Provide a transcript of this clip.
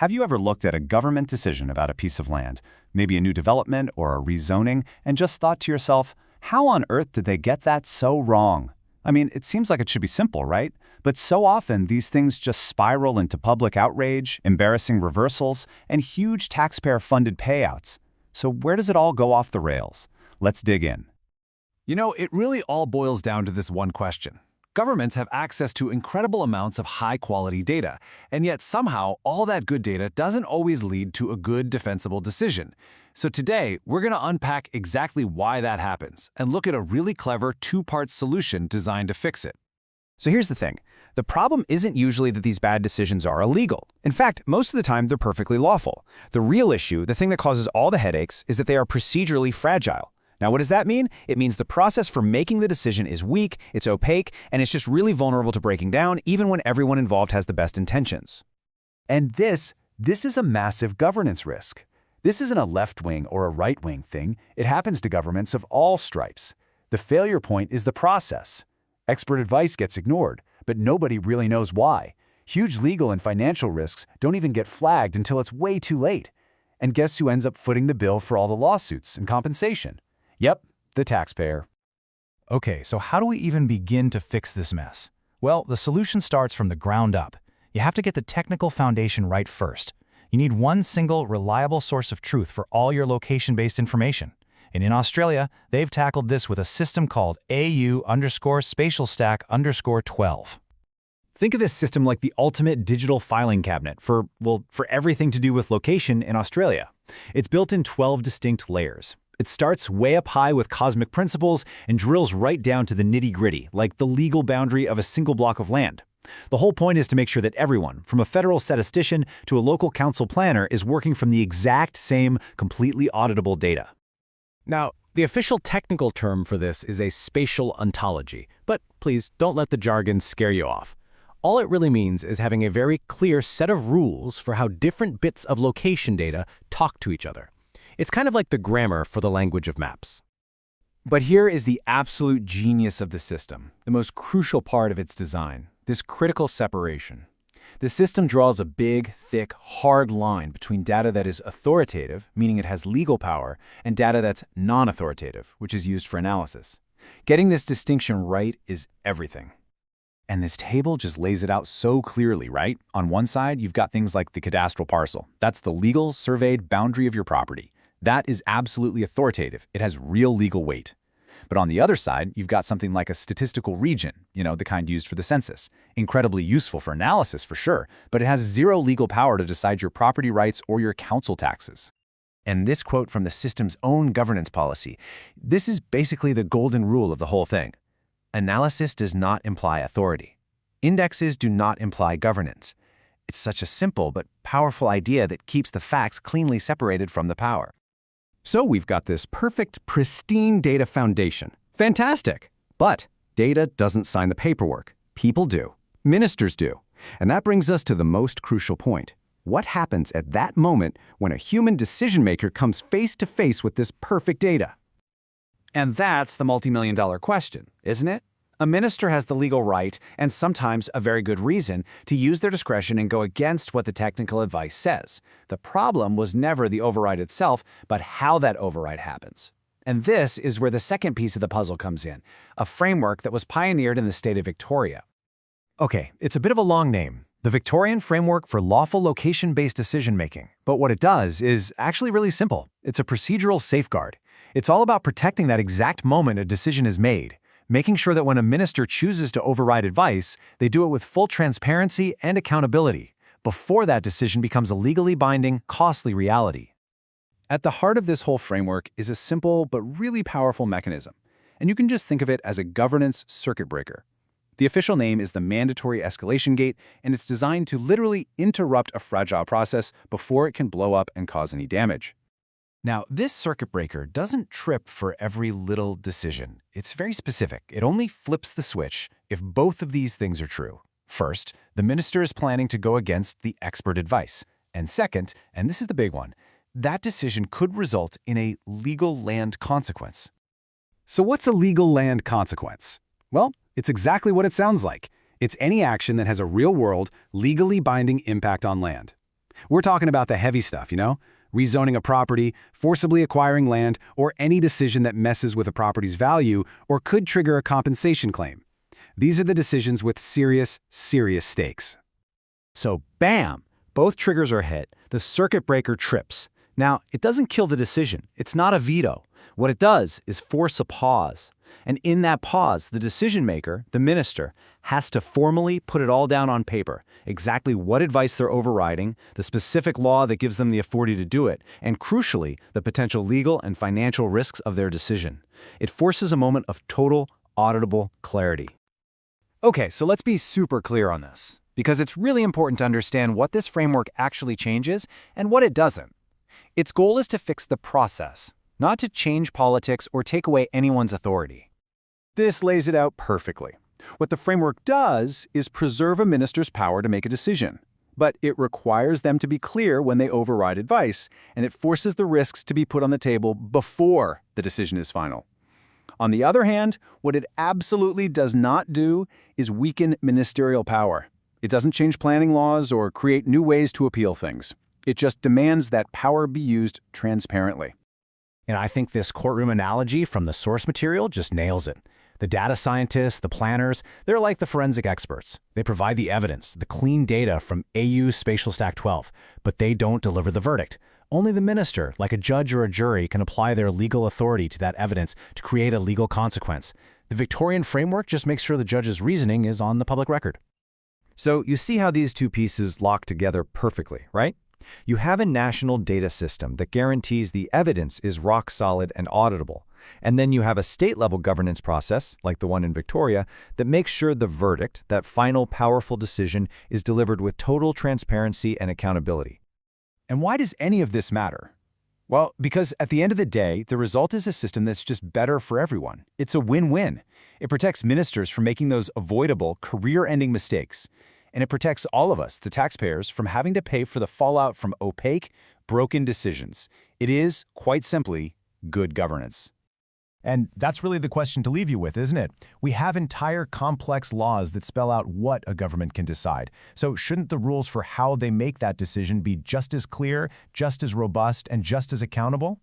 Have you ever looked at a government decision about a piece of land, maybe a new development or a rezoning, and just thought to yourself, how on earth did they get that so wrong? I mean, it seems like it should be simple, right? But so often, these things just spiral into public outrage, embarrassing reversals, and huge taxpayer-funded payouts. So where does it all go off the rails? Let's dig in. You know, it really all boils down to this one question. Governments have access to incredible amounts of high-quality data, and yet somehow all that good data doesn't always lead to a good defensible decision. So today, we're going to unpack exactly why that happens and look at a really clever two-part solution designed to fix it. So here's the thing. The problem isn't usually that these bad decisions are illegal. In fact, most of the time, they're perfectly lawful. The real issue, the thing that causes all the headaches, is that they are procedurally fragile. Now, what does that mean? It means the process for making the decision is weak, it's opaque, and it's just really vulnerable to breaking down, even when everyone involved has the best intentions. And this is a massive governance risk. This isn't a left-wing or a right-wing thing. It happens to governments of all stripes. The failure point is the process. Expert advice gets ignored, but nobody really knows why. Huge legal and financial risks don't even get flagged until it's way too late. And guess who ends up footing the bill for all the lawsuits and compensation? Yep, the taxpayer. Okay, so how do we even begin to fix this mess? Well, the solution starts from the ground up. You have to get the technical foundation right first. You need one single, reliable source of truth for all your location-based information. And in Australia, they've tackled this with a system called AU_spatial_stack_12. Think of this system like the ultimate digital filing cabinet for everything to do with location in Australia. It's built in 12 distinct layers. It starts way up high with cosmic principles and drills right down to the nitty-gritty, like the legal boundary of a single block of land. The whole point is to make sure that everyone, from a federal statistician to a local council planner, is working from the exact same, completely auditable data. Now, the official technical term for this is a spatial ontology, but please don't let the jargon scare you off. All it really means is having a very clear set of rules for how different bits of location data talk to each other. It's kind of like the grammar for the language of maps. But here is the absolute genius of the system, the most crucial part of its design, this critical separation. The system draws a big, thick, hard line between data that is authoritative, meaning it has legal power, and data that's non-authoritative, which is used for analysis. Getting this distinction right is everything. And this table just lays it out so clearly, right? On one side, you've got things like the cadastral parcel. That's the legal, surveyed boundary of your property. That is absolutely authoritative. It has real legal weight. But on the other side, you've got something like a statistical region, the kind used for the census. Incredibly useful for analysis, for sure, but it has zero legal power to decide your property rights or your council taxes. And this quote from the system's own governance policy, this is basically the golden rule of the whole thing. Analysis does not imply authority. Indexes do not imply governance. It's such a simple but powerful idea that keeps the facts cleanly separated from the power. So we've got this perfect, pristine data foundation. Fantastic! But data doesn't sign the paperwork. People do. Ministers do. And that brings us to the most crucial point. What happens at that moment when a human decision-maker comes face-to-face with this perfect data? And that's the multi-million-dollar question, isn't it? A minister has the legal right, and sometimes a very good reason, to use their discretion and go against what the technical advice says. The problem was never the override itself, but how that override happens. And this is where the second piece of the puzzle comes in, a framework that was pioneered in the state of Victoria. Okay, it's a bit of a long name, the Victorian Framework for Lawful Location-Based Decision-Making. But what it does is actually really simple. It's a procedural safeguard. It's all about protecting that exact moment a decision is made, making sure that when a minister chooses to override advice, they do it with full transparency and accountability, before that decision becomes a legally binding, costly reality. At the heart of this whole framework is a simple but really powerful mechanism, and you can just think of it as a governance circuit breaker. The official name is the mandatory escalation gate, and it's designed to literally interrupt a fragile process before it can blow up and cause any damage. Now, this circuit breaker doesn't trip for every little decision. It's very specific. It only flips the switch if both of these things are true. First, the minister is planning to go against the expert advice. And second, and this is the big one, that decision could result in a legal land consequence. So what's a legal land consequence? Well, it's exactly what it sounds like. It's any action that has a real-world, legally binding impact on land. We're talking about the heavy stuff, rezoning a property, forcibly acquiring land, or any decision that messes with a property's value or could trigger a compensation claim. These are the decisions with serious, serious stakes. So bam! Both triggers are hit. The circuit breaker trips. Now, it doesn't kill the decision. It's not a veto. What it does is force a pause. And in that pause, the decision maker, the minister, has to formally put it all down on paper, exactly what advice they're overriding, the specific law that gives them the authority to do it, and crucially, the potential legal and financial risks of their decision. It forces a moment of total, auditable clarity. Okay, so let's be super clear on this, because it's really important to understand what this framework actually changes and what it doesn't. Its goal is to fix the process, not to change politics or take away anyone's authority. This lays it out perfectly. What the framework does is preserve a minister's power to make a decision, but it requires them to be clear when they override advice, and it forces the risks to be put on the table before the decision is final. On the other hand, what it absolutely does not do is weaken ministerial power. It doesn't change planning laws or create new ways to appeal things. It just demands that power be used transparently. And I think this courtroom analogy from the source material just nails it. The data scientists, the planners, they're like the forensic experts. They provide the evidence, the clean data from AU Spatial Stack 12, but they don't deliver the verdict. Only the minister, like a judge or a jury, can apply their legal authority to that evidence to create a legal consequence. The Victorian Framework just makes sure the judge's reasoning is on the public record. So you see how these two pieces lock together perfectly, right? You have a national data system that guarantees the evidence is rock solid and auditable. And then you have a state-level governance process, like the one in Victoria, that makes sure the verdict, that final powerful decision, is delivered with total transparency and accountability. And why does any of this matter? Well, because at the end of the day, the result is a system that's just better for everyone. It's a win-win. It protects ministers from making those avoidable, career-ending mistakes. And it protects all of us, the taxpayers, from having to pay for the fallout from opaque, broken decisions. It is, quite simply, good governance. And that's really the question to leave you with, isn't it? We have entire complex laws that spell out what a government can decide. So shouldn't the rules for how they make that decision be just as clear, just as robust, and just as accountable?